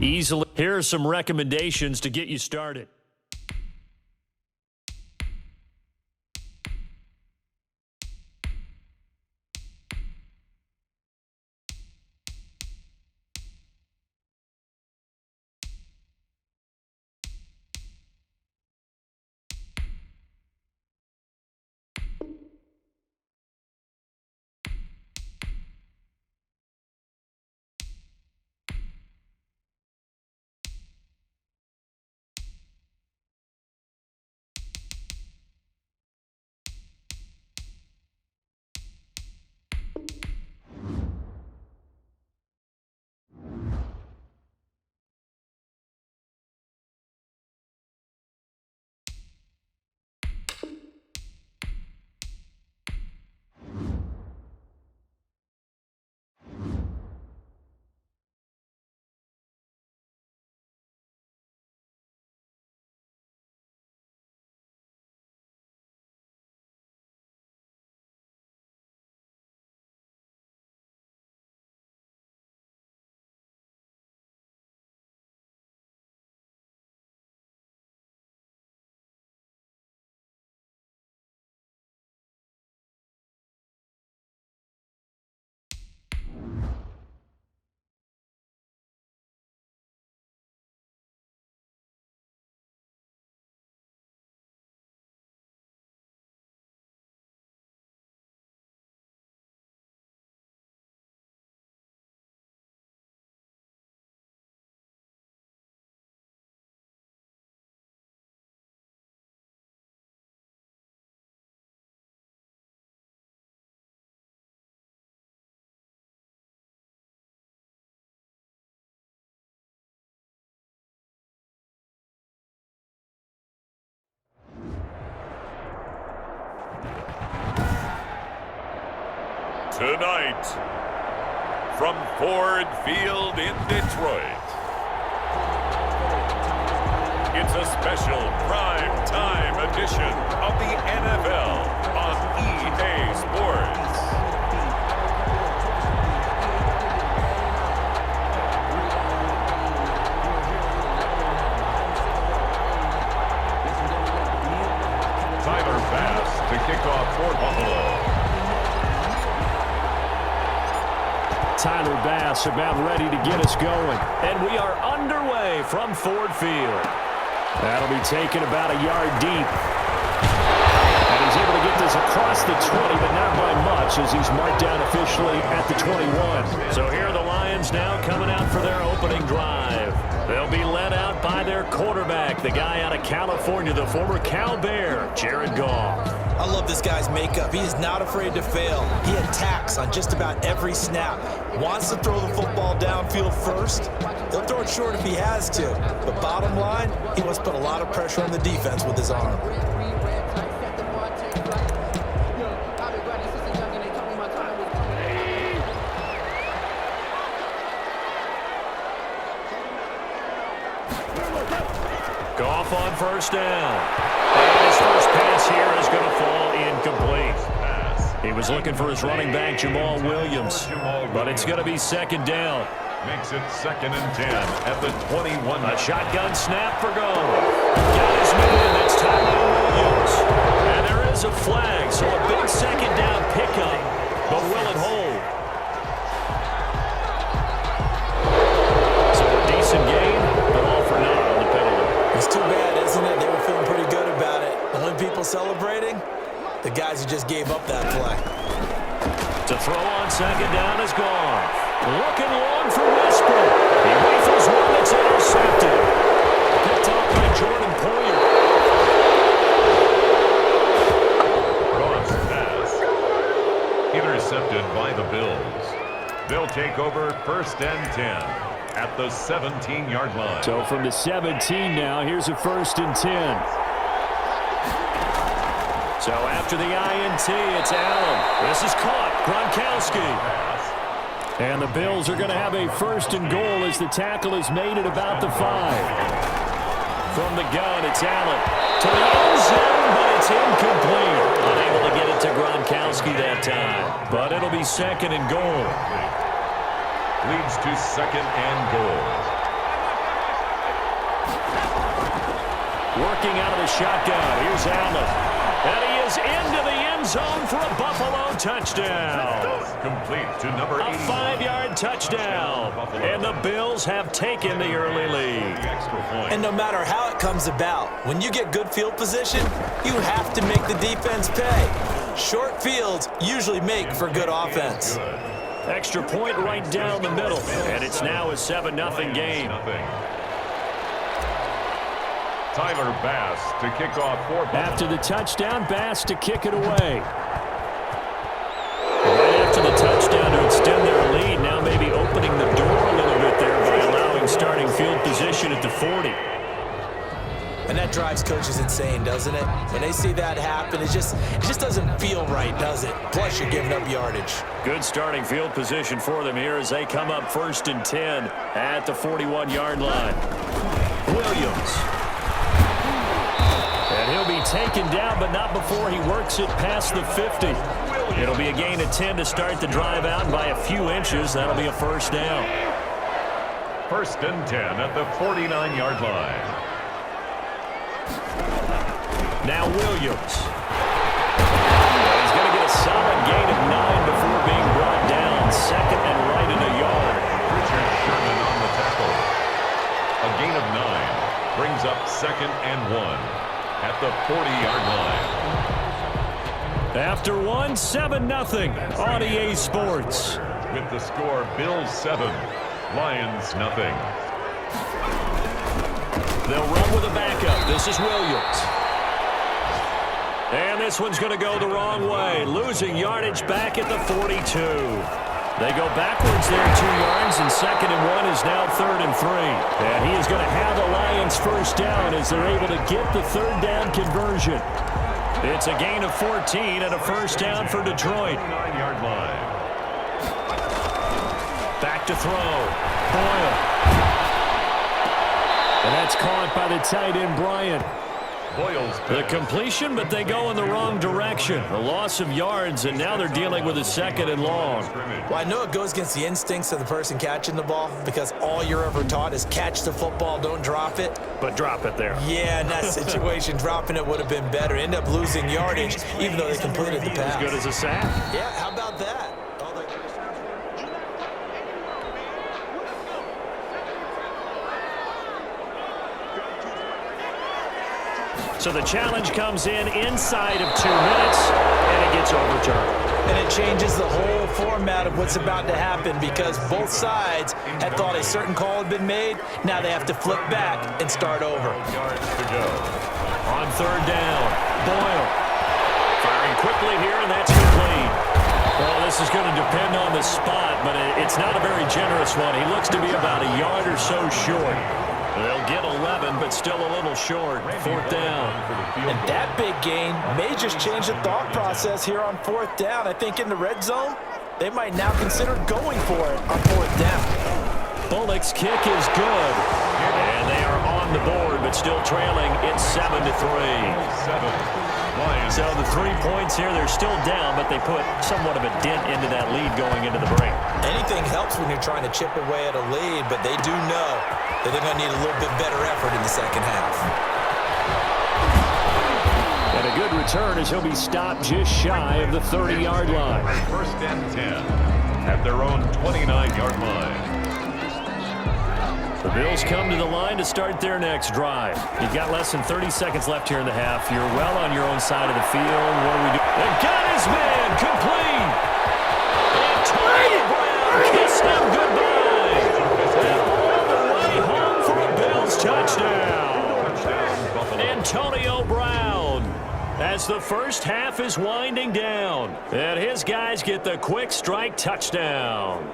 Easily. Here are some recommendations to get you started. Tonight, from Ford Field in Detroit, it's a special prime time edition of the NFL on EA Sports. Tyler Bass to kick off for Buffalo. Tyler Bass about ready to get us going. And we are underway from Ford Field. That'll be taken about a yard deep. And he's able to get this across the 20, but not by much as he's marked down officially at the 21. So here are the Lions now coming out for their opening drive. They'll be led out by their quarterback, the guy out of California, the former Cal Bear, Jared Goff. I love this guy's makeup. He is not afraid to fail. He attacks on just about every snap. Wants to throw the football downfield first. He'll throw it short if he has to. But bottom line, he wants to put a lot of pressure on the defense with his arm. Goff on first down. And his first pass here is going to fall incomplete. He was looking for his running back, Jamal Williams. But it's going to be second down. Makes it 2nd and 10 at the 21. A shotgun snap for Goff. Got his man. It's Tyrone Williams. And there is a flag, so a big second down pickup. But will it hold? So a decent gain, but all for naught on the penalty. It's too bad, isn't it? They were feeling pretty good about it. The only people celebrating, the guys who just gave up that play. To throw on second down is Goff. Looking long for Westbrook. He rifles one that's intercepted. Picked up by Jordan Poyer. Goff's pass intercepted by the Bills. They'll take over 1st and 10 at the 17-yard line. So from the 17 now, here's a 1st and 10. So after the INT, it's Allen. This is caught. Gronkowski. And the Bills are going to have a 1st and goal as the tackle is made at about the 5. From the gun, it's Allen. To the end zone, but it's incomplete. Unable to get it to Gronkowski that time. But it'll be 2nd and goal. Leads to 2nd and goal. Working out of the shotgun. Here's Allen. And he is into the end zone for a Buffalo touchdown. Complete to number 81. A 5-yard touchdown. And the Bills have taken the early lead. And no matter how it comes about, when you get good field position, you have to make the defense pay. Short fields usually make for good offense. Extra point right down the middle. And it's now a 7-0 game. Tyler Bass to kick off for Buffalo. After the touchdown, Bass to kick it away. Right after the touchdown to extend their lead, now maybe opening the door a little bit there by allowing starting field position at the 40. And that drives coaches insane, doesn't it? When they see that happen, it just doesn't feel right, does it? Plus, you're giving up yardage. Good starting field position for them here as they come up 1st and 10 at the 41-yard line. Williams. And he'll be taken down, but not before he works it past the 50. It'll be a gain of 10 to start the drive out by a few inches. That'll be a first down. 1st and 10 at the 49-yard line. Now Williams. He's going to get a solid gain of 9 before being brought down. 2nd and right in a yard. Richard Sherman on the tackle. A gain of 9 brings up 2nd and 1 at the 40-yard line. After 7-0 on EA Sports. With the score, Bills 7, Lions nothing. They'll run with a backup. This is Williams. And this one's going to go the wrong way. Losing yardage back at the 42. They go backwards there 2 yards, and 2nd and 1 is now 3rd and 3. And he is going to have the Lions first down as they're able to get the 3rd down conversion. It's a gain of 14 and a first down for Detroit. 9-yard line. Back to throw. Boyle. And that's caught by the tight end, Bryant. Boyle's the completion, but they go in the wrong direction. A loss of yards, and now they're dealing with a 2nd and long. Well, I know it goes against the instincts of the person catching the ball because all you're ever taught is catch the football, don't drop it. But drop it there. Yeah, in that situation, dropping it would have been better. End up losing yardage, even though they completed the pass. As good as a sack. Yeah, how about that? So the challenge comes in inside of 2 minutes, and it gets overturned. And it changes the whole format of what's about to happen because both sides had thought a certain call had been made. Now they have to flip back and start over. Yards to go. On 3rd down, Boyle. Firing quickly here, and that's complete. Well, this is going to depend on the spot, but it's not a very generous one. He looks to be about a yard or so short. They'll get 11, but still a little short. 4th down. And that big gain may just change the thought process here on 4th down. I think in the red zone, they might now consider going for it on 4th down. Bullock's kick is good. And they are on the board, but still trailing. It's 7-3. 7. Lions. So the 3 points here, they're still down, but they put somewhat of a dent into that lead going into the break. Anything helps when you're trying to chip away at a lead, but they do know that they're going to need a little bit better effort in the second half. And a good return as he'll be stopped just shy of the 30-yard line. 1st and 10 at their own 29-yard line. The Bills come to the line to start their next drive. You've got less than 30 seconds left here in the half. You're well on your own side of the field. What do we do? They got his man complete. And Tony Brown kissed him goodbye. And all the way home for a Bills touchdown. Antonio Brown as the first half is winding down. And his guys get the quick strike touchdown.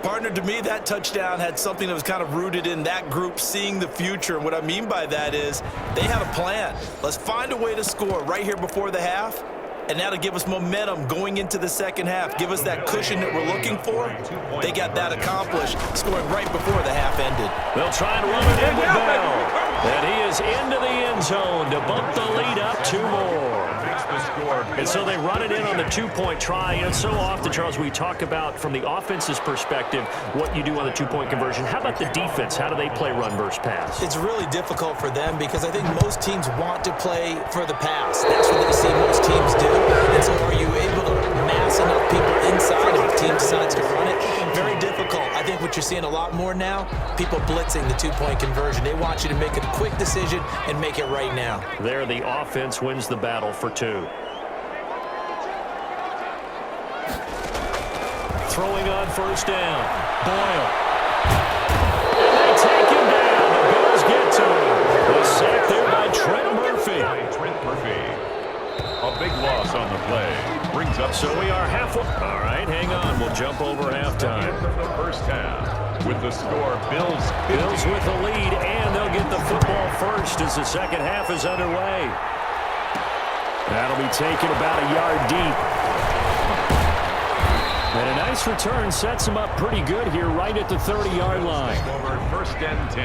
Partner, to me, that touchdown had something that was kind of rooted in that group seeing the future. And what I mean by that is they had a plan. Let's find a way to score right here before the half, and that'll give us momentum going into the second half. Give us that cushion that we're looking for. They got that accomplished, scoring right before the half ended. They'll try to run it in with Bell. And he is into the end zone to bump the lead up 2 more. Makes the score And so they run it in on the two-point try. And so often, Charles, we talk about, from the offense's perspective, what you do on the two-point conversion. How about the defense? How do they play run versus pass? It's really difficult for them because I think most teams want to play for the pass. That's what they see most teams do. And so are you able to mass enough people inside if the team decides to run it? Very difficult. I think what you're seeing a lot more now, people blitzing the two-point conversion. They want you to make a quick decision and make it right now. There, the offense wins the battle for two. Throwing on first down. Boyle. And they take him down. The Bills get to him. The sack there by Trent Murphy. A big loss on the play. Brings up. So we are halfway. All right, hang on. We'll jump over halftime. From the first half. With the score, Bills with the lead, and they'll get the football first as the second half is underway. That'll be taken about a yard deep. And a nice return sets them up pretty good here right at the 30-yard line. Over first and 10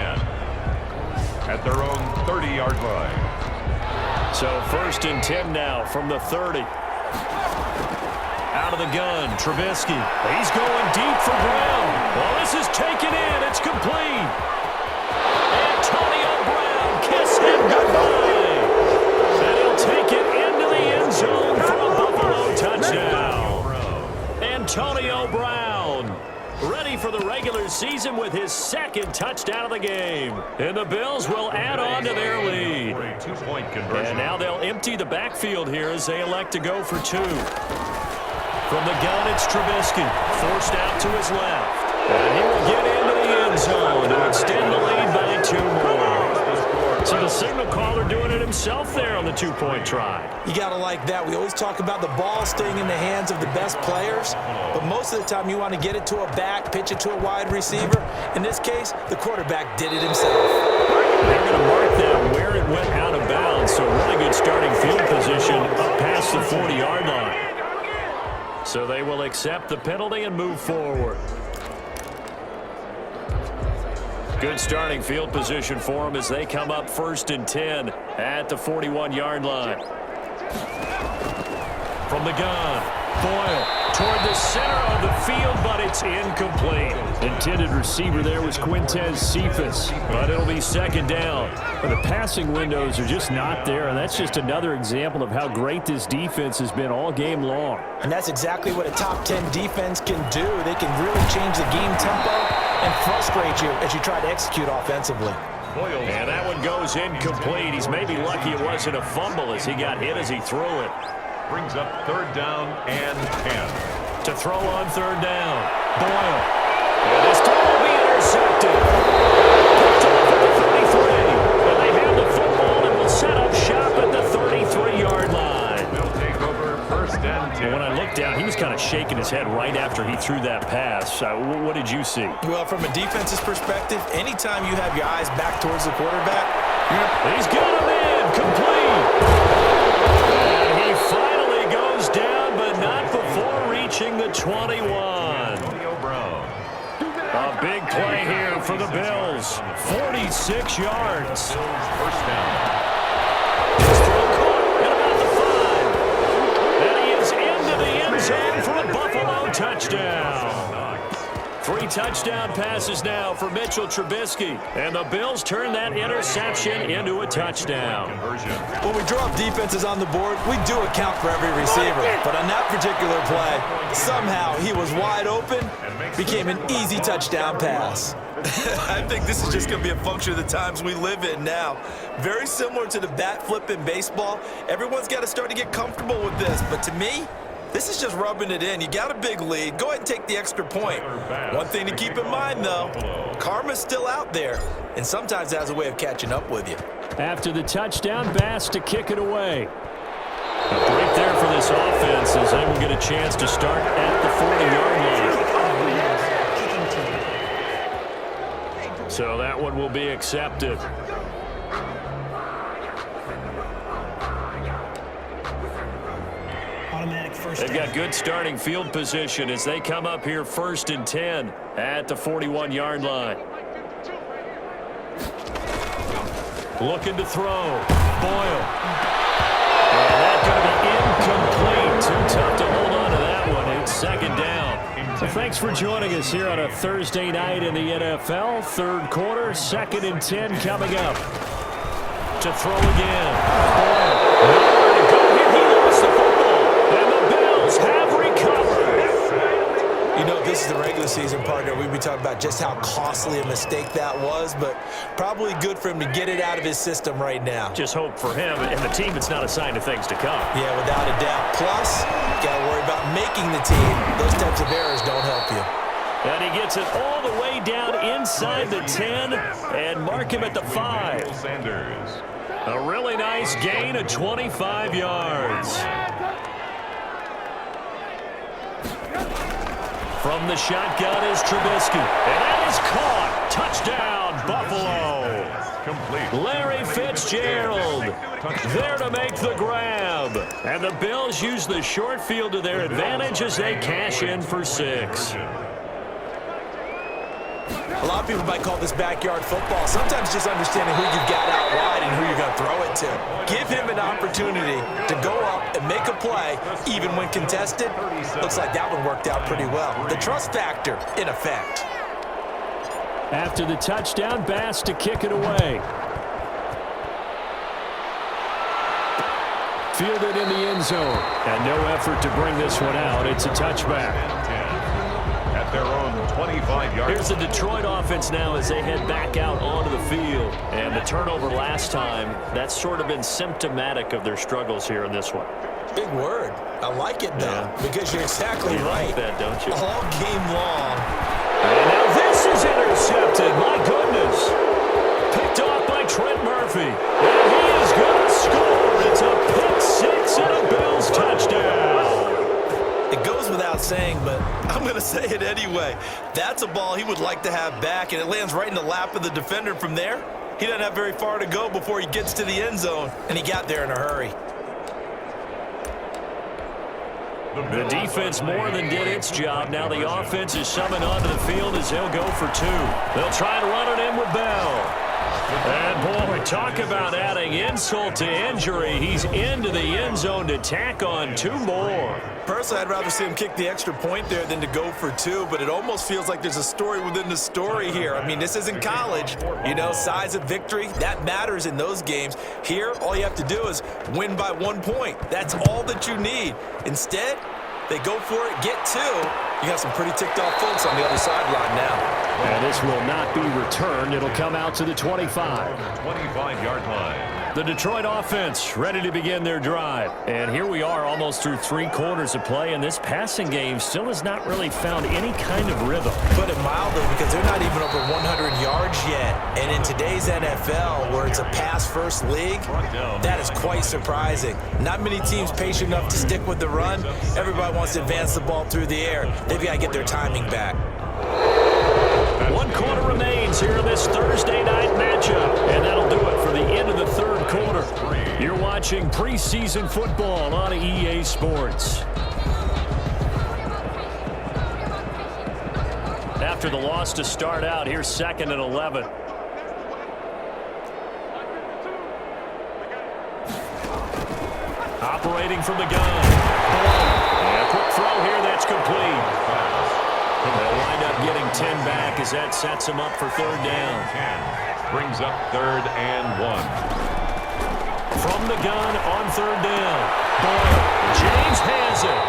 at their own 30-yard line. So first and 10 now from the 30. Out of the gun, Trubisky. He's going deep for Brown. Well, this is taken in. It's complete. Antonio Brown, kiss him goodbye. And he'll take it into the end zone for a Buffalo touchdown. Antonio Brown, ready for the regular season with his second touchdown of the game. And the Bills will add on to their lead. And now they'll empty the backfield here as they elect to go for two. From the gun, it's Trubisky, forced out to his left. And he will get into the end zone to extend the lead by two more. So the signal caller doing it himself there on the two-point try. You got to like that. We always talk about the ball staying in the hands of the best players, but most of the time you want to get it to a back, pitch it to a wide receiver. In this case, the quarterback did it himself. They're going to mark that where it went out of bounds, so really good starting field position up past the 40-yard line. So they will accept the penalty and move forward. Good starting field position for them as they come up first and 10 at the 41-yard line. From the gun, Boyle toward the center of the field, but it's incomplete. Intended receiver there was Quintez Cephas, but it'll be second down. But the passing windows are just not there, and that's just another example of how great this defense has been all game long. And that's exactly what a top 10 defense can do. They can really change the game tempo and frustrate you as you try to execute offensively. And that one goes incomplete. He's maybe lucky it wasn't a fumble as he got hit as he threw it. Brings up third down and 10. To throw on third down, Boyle. And this time will be intercepted. Picked off at the 33. And they have the football and will set up shop at the 33-yard line. They'll take over first and 10. When I looked down, he was kind of shaking his head right after he threw that pass. What did you see? Well, from a defense's perspective, anytime you have your eyes back towards the quarterback, he's got him in, complete. And he finally goes down, but not before reaching the 21. A big play here for the Bills. 46 yards. First down. His throw caught at about the 5. And he is into the end zone for a Buffalo touchdown. 3 touchdown passes now for Mitchell Trubisky. And the Bills turn that interception into a touchdown. When we draw up defenses on the board, we do account for every receiver. But on that particular play, somehow he was wide open, became an easy touchdown pass. I think this is just going to be a function of the times we live in now. Very similar to the bat flip in baseball. Everyone's got to start to get comfortable with this. But to me, this is just rubbing it in. You got a big lead. Go ahead and take the extra point. One thing to keep in mind, though, karma's still out there, and sometimes it has a way of catching up with you. After the touchdown, Bass to kick it away. A break there for this offense as they will get a chance to start at the 40-yard line. So that one will be accepted. They've got good starting field position as they come up here first and 10 at the 41-yard line. Looking to throw. Boyle. And And that's going to be incomplete. Too tough to hold on to that one. It's second down. Well, thanks for joining us here on a Thursday night in the NFL. Third quarter, 2nd and 10 coming up. To throw again. Nowhere to go here. He lost the football. And the Bills have recovered. You know, this is the regular season, partner. We'd be talking about just how costly a mistake that was, but probably good for him to get it out of his system right now. Just hope for him and the team it's not a sign of things to come. Yeah, without a doubt. Plus, got to worry about making the team. Those types of errors don't help you. And he gets it all the way down inside the 10 and mark him at the 5. Sanders. A really nice gain of 25 yards. From the shotgun is Trubisky. And that is caught. Touchdown, Buffalo. Complete. Larry Fitzgerald there to make the grab. And the Bills use the short field to their advantage as they cash in for 6. A lot of people might call this backyard football. Sometimes just understanding who you've got out wide and who you're going to throw it to. Give him an opportunity to go up and make a play, even when contested. Looks like that one worked out pretty well. The trust factor, in effect. After the touchdown, Bass to kick it away. Fielded in the end zone. And no effort to bring this one out. It's a touchback. At their own 25-yard. Here's the Detroit offense now as they head back out onto the field. And the turnover last time, that's sort of been symptomatic of their struggles here in this one. Big word. I like it, though, because you're exactly right. You like that, don't you? All game long. And now this is intercepted. My goodness. Picked off by Trent Murphy. And he is going to score. It's a pick 6 and a Bills touchdown. It goes without saying, but I'm going to say it anyway. That's a ball he would like to have back, and it lands right in the lap of the defender. From there, he doesn't have very far to go before he gets to the end zone, and he got there in a hurry. The defense more than did its job. Now the offense is summoned onto the field as they'll go for 2. They'll try to run it in with Bell. And, boy, talk about adding insult to injury. He's into the end zone to tack on 2 more. Personally, I'd rather see him kick the extra point there than to go for 2, but it almost feels like there's a story within the story here. I mean, this isn't college. You know, size of victory, that matters in those games. Here, all you have to do is win by 1 point. That's all that you need. Instead, they go for it, get 2. You got some pretty ticked-off folks on the other sideline now. And this will not be returned. It'll come out to the 25. 25-yard line. The Detroit offense ready to begin their drive. And here we are almost through 3 quarters of play, and this passing game still has not really found any kind of rhythm. Put it mildly, because they're not even over 100 yards yet. And in today's NFL, where it's a pass-first league, that is quite surprising. Not many teams patient enough to stick with the run. Everybody wants to advance the ball through the air. They've got to get their timing back. 1 quarter remains here in this Thursday night matchup. And that'll do it for the end of the 3rd quarter. You're watching preseason football on EA Sports. After the loss to start out, here's 2nd and 11. Operating from the gun. And a quick throw here, that's complete. They'll wind up getting 10 back as that sets him up for 3rd down. 10 brings up 3rd and 1. From the gun on 3rd down. Boyle, James has it.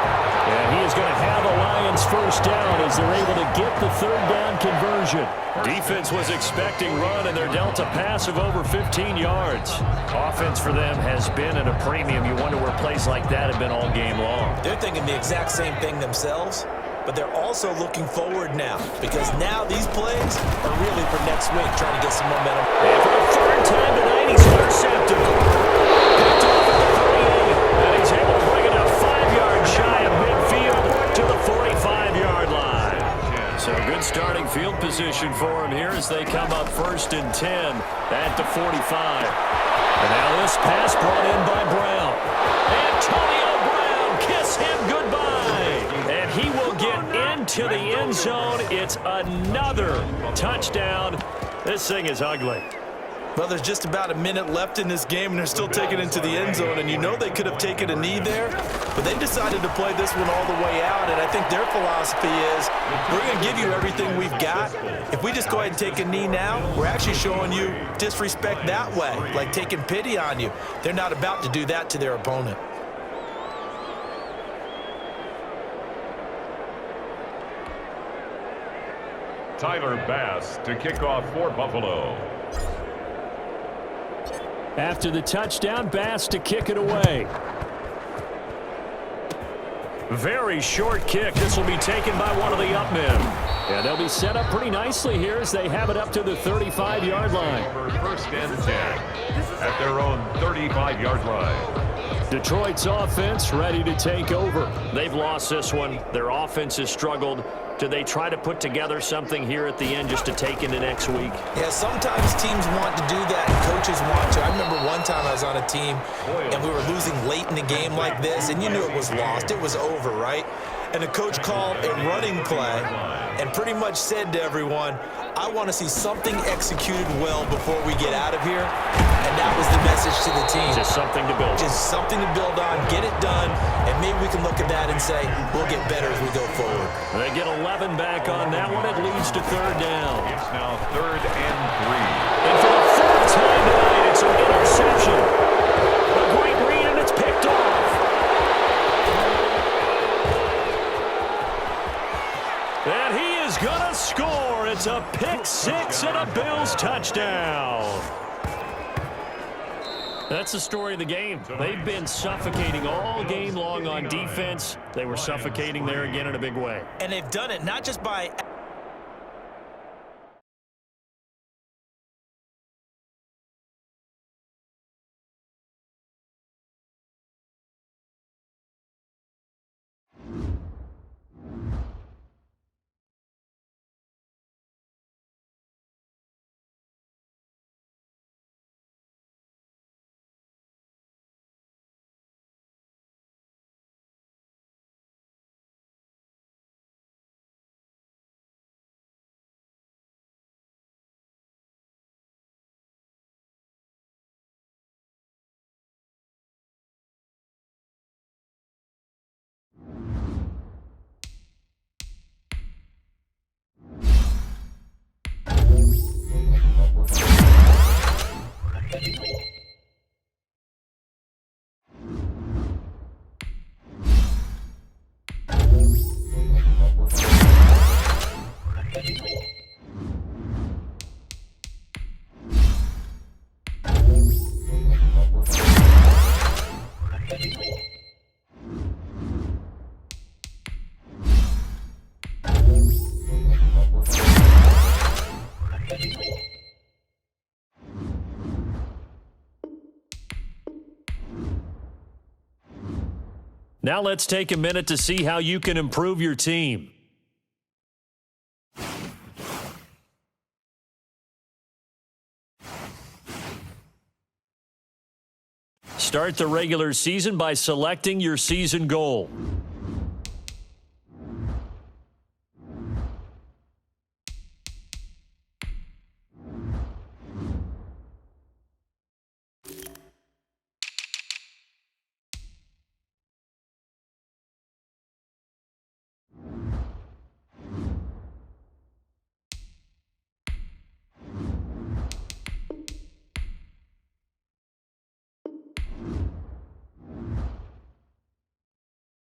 And he is going to have a Lions first down as they're able to get the 3rd down conversion. Defense was expecting run, and they're dealt a pass of over 15 yards. Offense for them has been at a premium. You wonder where plays like that have been all game long. They're thinking the exact same thing themselves, but they're also looking forward now, because now these plays are really for next week, trying to get some momentum. And for the 3rd time tonight, he's intercepted. Picked off at the 38, and he's able to bring it up 5 yards shy of midfield to the 45-yard line. So good starting field position for him here as they come up 1st and 10 at the 45. And now this pass brought in by Brown. Antonio Brown, kiss him goodbye. And he will get into the end zone. It's another touchdown. This thing is ugly. Well, there's just about a minute left in this game, and they're still taking it into the end zone. And you know they could have taken a knee there, but they decided to play this one all the way out. And I think their philosophy is, we're going to give you everything we've got. If we just go ahead and take a knee now, we're actually showing you disrespect that way, like taking pity on you. They're not about to do that to their opponent. Tyler Bass to kick off for Buffalo. After the touchdown, Bass to kick it away. Very short kick. This will be taken by one of the up men. Yeah, they'll be set up pretty nicely here as they have it up to the 35-yard line. Over 1st and 10 at their own 35-yard line. Detroit's offense ready to take over. They've lost this one. Their offense has struggled. Do they try to put together something here at the end just to take into next week? Yeah, sometimes teams want to do that and coaches want to. I remember one time I was on a team and we were losing late in the game like this, and you knew it was lost. It was over, right? And the coach called a running play and pretty much said to everyone, I want to see something executed well before we get out of here. And that was the message to the team. Just something to build. Just something to build on, get it done, and maybe we can look at that and say, we'll get better as we go forward. They get 11 back on that one. It leads to 3rd down. It's now 3rd and 3. And for the 4th time tonight, it's an interception. A great read, and it's picked off. And he is going to score. It's a pick six and a Bills touchdown. That's the story of the game. They've been suffocating all game long on defense. They were suffocating there again in a big way. And they've done it not just by... Now let's take a minute to see how you can improve your team. Start the regular season by selecting your season goal.